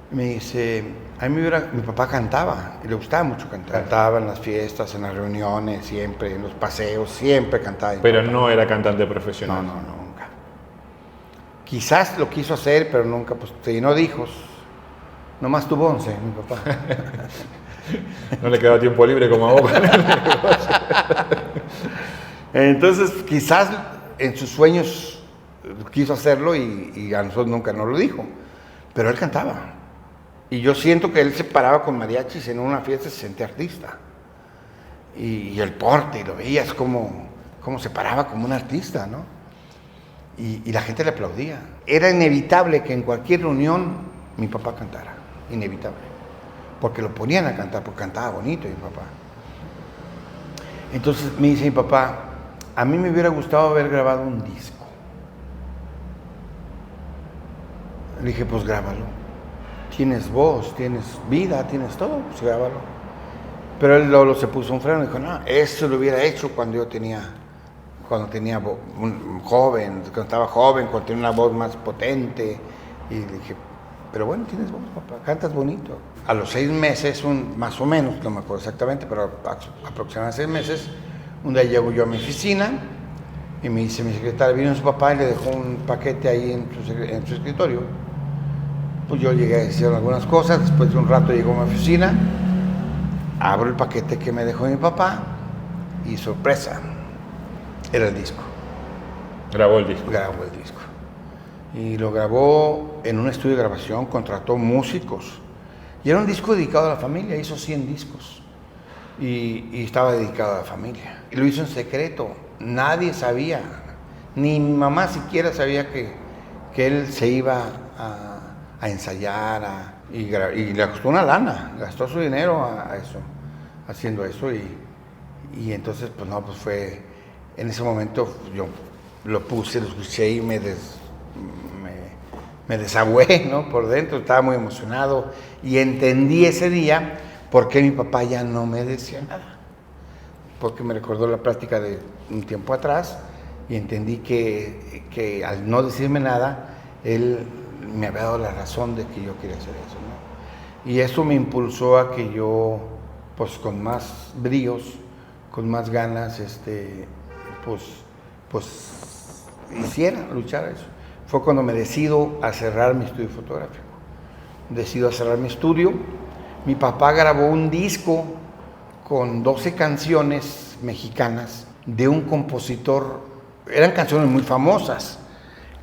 Me dice, mi papá cantaba, y le gustaba mucho cantar. Cantaba en las fiestas, en las reuniones, siempre, en los paseos, siempre cantaba. Pero no era cantante profesional. No, nunca. Quizás lo quiso hacer, pero nunca, pues se llenó de hijos. Nomás tuvo 11, mi papá. No le quedaba tiempo libre como a vos. Entonces, quizás en sus sueños quiso hacerlo y a nosotros nunca nos lo dijo. Pero él cantaba. Y yo siento que él se paraba con mariachis en una fiesta y se sentía artista. Y el porte, y lo veías como se paraba como un artista, ¿no? Y la gente le aplaudía. Era inevitable que en cualquier reunión mi papá cantara. Inevitable. Porque lo ponían a cantar, porque cantaba bonito mi papá. Entonces me dice mi papá, a mí me hubiera gustado haber grabado un disco. Le dije, pues grábalo. Tienes voz, tienes vida, tienes todo, pues grábalo. Pero él luego se puso un freno y dijo, no, eso lo hubiera hecho cuando estaba joven, cuando tenía una voz más potente. Y le dije, pero bueno, tienes voz, papá, cantas bonito. A los 6 meses, más o menos, no me acuerdo exactamente, pero aproximadamente 6 meses, un día llego yo a mi oficina y me dice mi secretaria, vino su papá y le dejó un paquete ahí en su escritorio. Pues yo llegué a decir algunas cosas, después de un rato llegó a mi oficina, abro el paquete que me dejó mi papá y sorpresa, era el disco. Grabó el disco. Grabó el disco. Y lo grabó en un estudio de grabación, contrató músicos. Y era un disco dedicado a la familia, hizo 100 discos. Y estaba dedicado a la familia. Y lo hizo en secreto, nadie sabía, ni mi mamá siquiera sabía que él se iba a ensayar, y le gastó una lana, gastó su dinero a eso, haciendo eso. Y entonces, pues no, pues fue, en ese momento yo lo puse, lo escuché y me desagüé, ¿no? Por dentro, estaba muy emocionado y entendí ese día por qué mi papá ya no me decía nada. Porque me recordó la plática de un tiempo atrás y entendí que al no decirme nada, él me había dado la razón de que yo quería hacer eso, ¿no? Y eso me impulsó a que yo, pues con más bríos, con más ganas, pues luchara eso. Fue cuando me decido a cerrar mi estudio fotográfico. Decido a cerrar mi estudio. Mi papá grabó un disco con 12 canciones mexicanas de un compositor. Eran canciones muy famosas,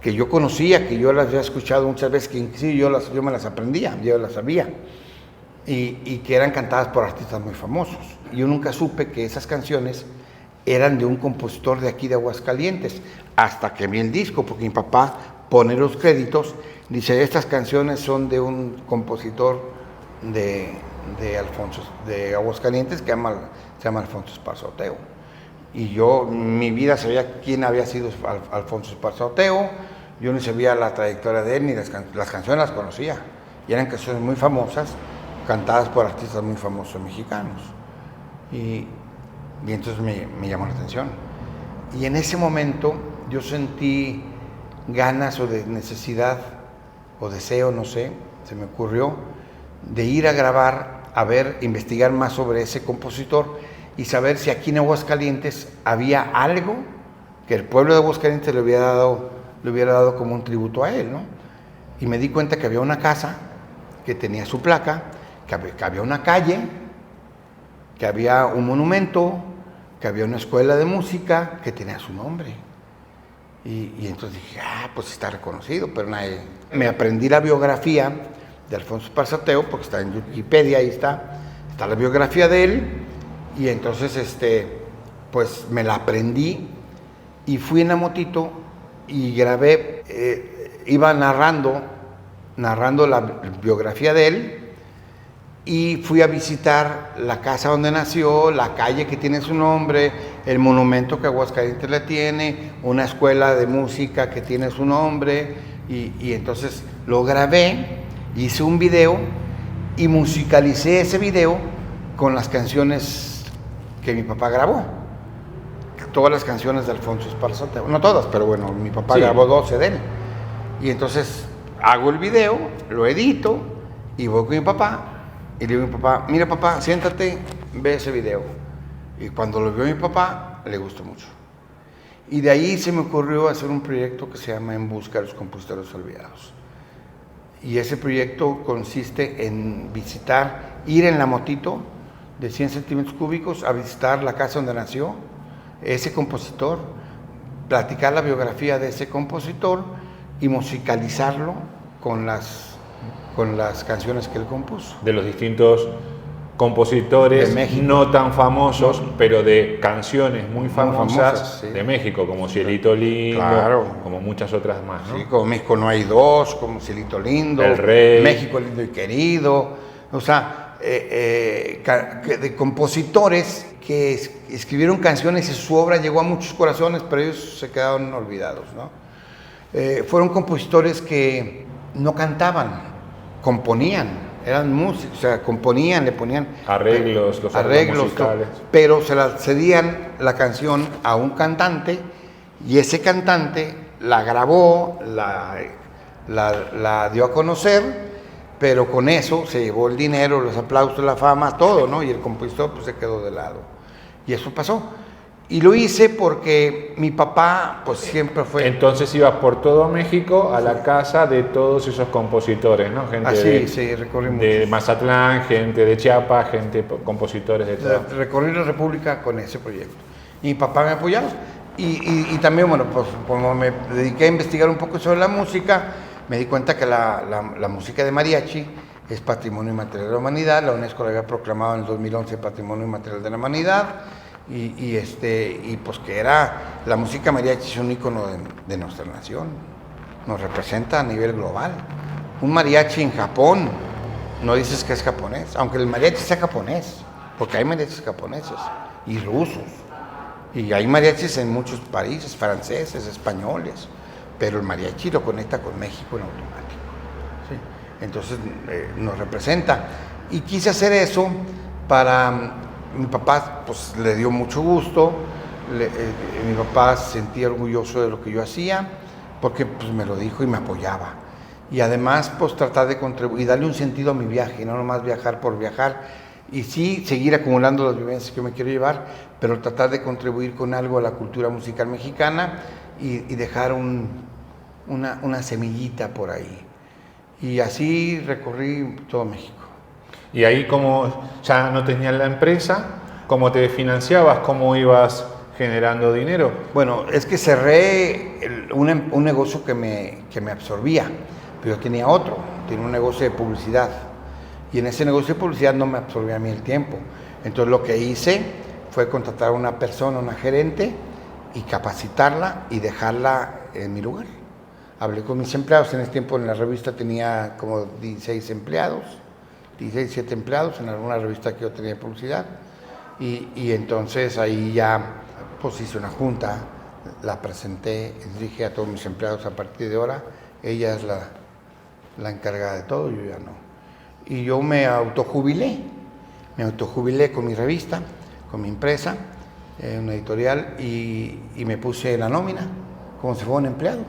que yo conocía, que yo las había escuchado muchas veces, que inclusive yo me las aprendía, yo las sabía, y que eran cantadas por artistas muy famosos. Yo nunca supe que esas canciones eran de un compositor de aquí de Aguascalientes, hasta que vi el disco, porque mi papá pone los créditos, dice, estas canciones son de un compositor de Aguascalientes que se llama Alfonso Esparza Oteo. Y yo, mi vida sabía quién había sido Alfonso Esparza Oteo, yo ni sabía la trayectoria de él, ni las canciones las conocía. Y eran canciones muy famosas, cantadas por artistas muy famosos mexicanos. Y entonces me llamó la atención. Y en ese momento yo sentí ganas o de necesidad o deseo, no sé, se me ocurrió, de ir a grabar, investigar más sobre ese compositor y saber si aquí en Aguascalientes había algo que el pueblo de Aguascalientes le hubiera dado como un tributo a él, ¿no? Y me di cuenta que había una casa que tenía su placa, que había una calle, que había un monumento, que había una escuela de música que tenía su nombre. Y entonces dije, pues está reconocido, pero nadie. Me aprendí la biografía de Alfonso Esparza Oteo, porque está en Wikipedia, ahí está la biografía de él, y entonces pues me la aprendí y fui en la motito y grabé, iba narrando la biografía de él, y fui a visitar la casa donde nació, la calle que tiene su nombre, el monumento que Aguascalientes le tiene, una escuela de música que tiene su nombre, y entonces lo grabé, hice un video y musicalicé ese video con las canciones que mi papá grabó. Todas las canciones de Alfonso Esparza Oteo, no todas, pero bueno, mi papá grabó 12 de él. Y entonces hago el video, lo edito Y voy con mi papá y le digo a mi papá, mira papá, siéntate, ve ese video. Y cuando lo vio mi papá, le gustó mucho. Y de ahí se me ocurrió hacer un proyecto que se llama En Busca de los Compositores Olvidados. Y ese proyecto consiste en ir en la motito de 100 centímetros cúbicos a visitar la casa donde nació ese compositor, platicar la biografía de ese compositor y musicalizarlo con las canciones que él compuso. De los distintos compositores De México. no tan famosos, pero de canciones muy famosas, sí. De México, como Cielito Lindo, Claro. como muchas otras más, ¿no? Sí, como México no hay dos, como Cielito Lindo, El Rey. México lindo y querido, o sea, de compositores que escribieron canciones y su obra llegó a muchos corazones, pero ellos se quedaron olvidados, ¿no? Fueron compositores que no cantaban, componían. Eran músicos, o sea, componían, le ponían Arreglos, los arreglos, musicales. pero se la cedían la canción a un cantante y ese cantante la grabó, la dio a conocer, pero con eso se llevó el dinero, los aplausos, la fama, todo, ¿no? Y el compositor pues se quedó de lado. Y eso pasó. Y lo hice porque mi papá pues siempre fue... Entonces ibas por todo México a la casa de todos esos compositores, ¿no? Gente sí, recorrí de muchos. Mazatlán, gente de Chiapas, compositores de todo. Recorrí la República con ese proyecto. Y mi papá me apoyaba. Y también, bueno, pues como me dediqué a investigar un poco sobre la música, me di cuenta que la música de mariachi es Patrimonio Inmaterial de la Humanidad. La UNESCO lo había proclamado en el 2011 Patrimonio Inmaterial de la Humanidad. Y pues que la música mariachi es un ícono de nuestra nación, nos representa a nivel global. Un mariachi en Japón, no dices que es japonés, aunque el mariachi sea japonés, porque hay mariachis japoneses y rusos, y hay mariachis en muchos países, franceses, españoles, pero el mariachi lo conecta con México en automático, ¿sí? Entonces nos representa, y quise hacer eso para... Mi papá pues le dio mucho gusto, mi papá se sentía orgulloso de lo que yo hacía, porque pues me lo dijo y me apoyaba. Y además pues tratar de contribuir y darle un sentido a mi viaje, no nomás viajar por viajar, y sí seguir acumulando las vivencias que me quiero llevar, pero tratar de contribuir con algo a la cultura musical mexicana y dejar una semillita por ahí. Y así recorrí todo México. Y ahí, como ya no tenías la empresa, ¿cómo te financiabas? ¿Cómo ibas generando dinero? Bueno, es que cerré un negocio que me absorbía, pero yo tenía otro, tenía un negocio de publicidad. Y en ese negocio de publicidad no me absorbía a mí el tiempo. Entonces lo que hice fue contratar a una persona, una gerente, y capacitarla y dejarla en mi lugar. Hablé con mis empleados, en ese tiempo en la revista tenía como 16 empleados. 16, 17 empleados en alguna revista que yo tenía de publicidad y entonces ahí ya pues hice una junta, la presenté, dije a todos mis empleados a partir de ahora, ella es la encargada de todo, yo ya no. Y yo me autojubilé con mi revista, con mi empresa, una editorial y me puse en la nómina como si fuera un empleado.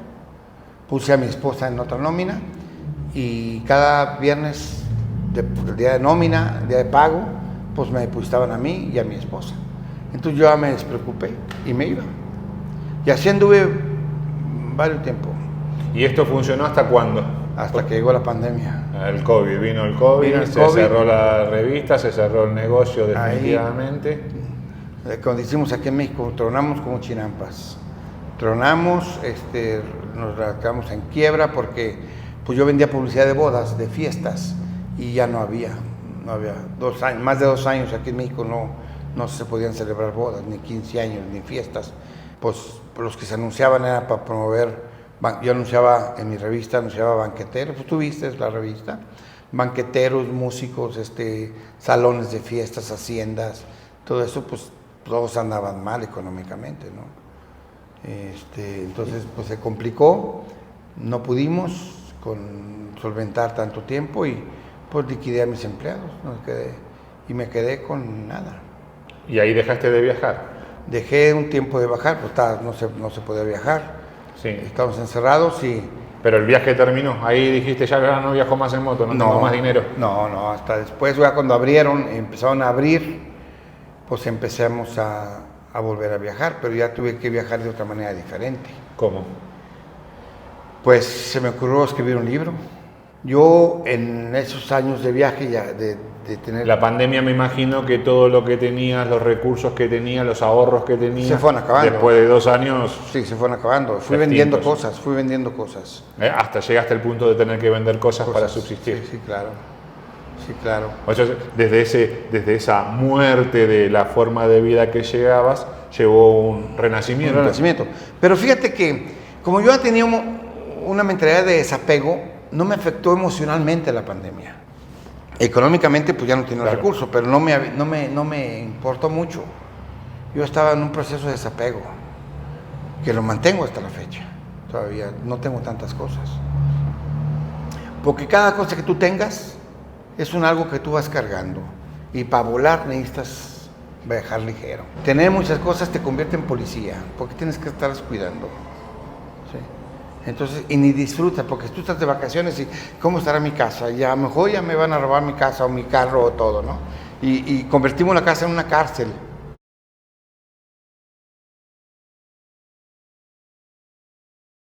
Puse a mi esposa en otra nómina y cada viernes el día de nómina, el día de pago, pues me depositaban a mí y a mi esposa. Entonces yo ya me despreocupé y me iba. Y así anduve varios tiempo. ¿Y esto funcionó hasta cuándo? Hasta que llegó la pandemia. El COVID, vino el COVID, se cerró la revista, se cerró el negocio definitivamente. Ahí, como decimos aquí en México, tronamos como chinampas. Tronamos, nos quedamos en quiebra porque pues yo vendía publicidad de bodas, de fiestas, y ya no había 2 años, más de 2 años aquí en México no se podían celebrar bodas, ni 15 años, ni fiestas. Pues los que se anunciaban era para promover, yo anunciaba en mi revista, anunciaba banqueteros, pues tú viste la revista, banqueteros, músicos, salones de fiestas, haciendas, todo eso, pues todos andaban mal económicamente, ¿no? Entonces pues se complicó, no pudimos solventar tanto tiempo y pues liquidé a mis empleados, me quedé con nada. ¿Y ahí dejaste de viajar? Dejé un tiempo de bajar, pues no se podía viajar. Sí. Estábamos encerrados y Pero el viaje terminó. Ahí dijiste, ya no viajo más en moto, no tengo más dinero. No, hasta después, ya cuando empezaron a abrir, pues empezamos a volver a viajar, pero ya tuve que viajar de otra manera diferente. ¿Cómo? Pues se me ocurrió escribir un libro. Yo en esos años de viaje, ya de tener... La pandemia, me imagino que todo lo que tenías, los recursos que tenías, los ahorros que tenías... Se fueron acabando. Después de 2 años... Sí, se fueron acabando. Fui vendiendo cosas. Hasta llegaste al punto de tener que vender cosas para subsistir. Sí, claro. Sí, claro. O sea, desde esa muerte de la forma de vida que llevabas, llevó un renacimiento. Un renacimiento. Pero fíjate que, como yo tenía una mentalidad de desapego, no me afectó emocionalmente la pandemia. Económicamente, pues ya no tenía recursos, pero no me importó mucho. Yo estaba en un proceso de desapego, que lo mantengo hasta la fecha. Todavía no tengo tantas cosas. Porque cada cosa que tú tengas es algo que tú vas cargando. Y para volar necesitas viajar ligero. Tener muchas cosas te convierte en policía, porque tienes que estar cuidando. ¿Sí? Entonces, y ni disfruta, porque tú estás de vacaciones y ¿cómo estará mi casa? Y a lo mejor ya me van a robar mi casa o mi carro o todo, ¿no? Y convertimos la casa en una cárcel.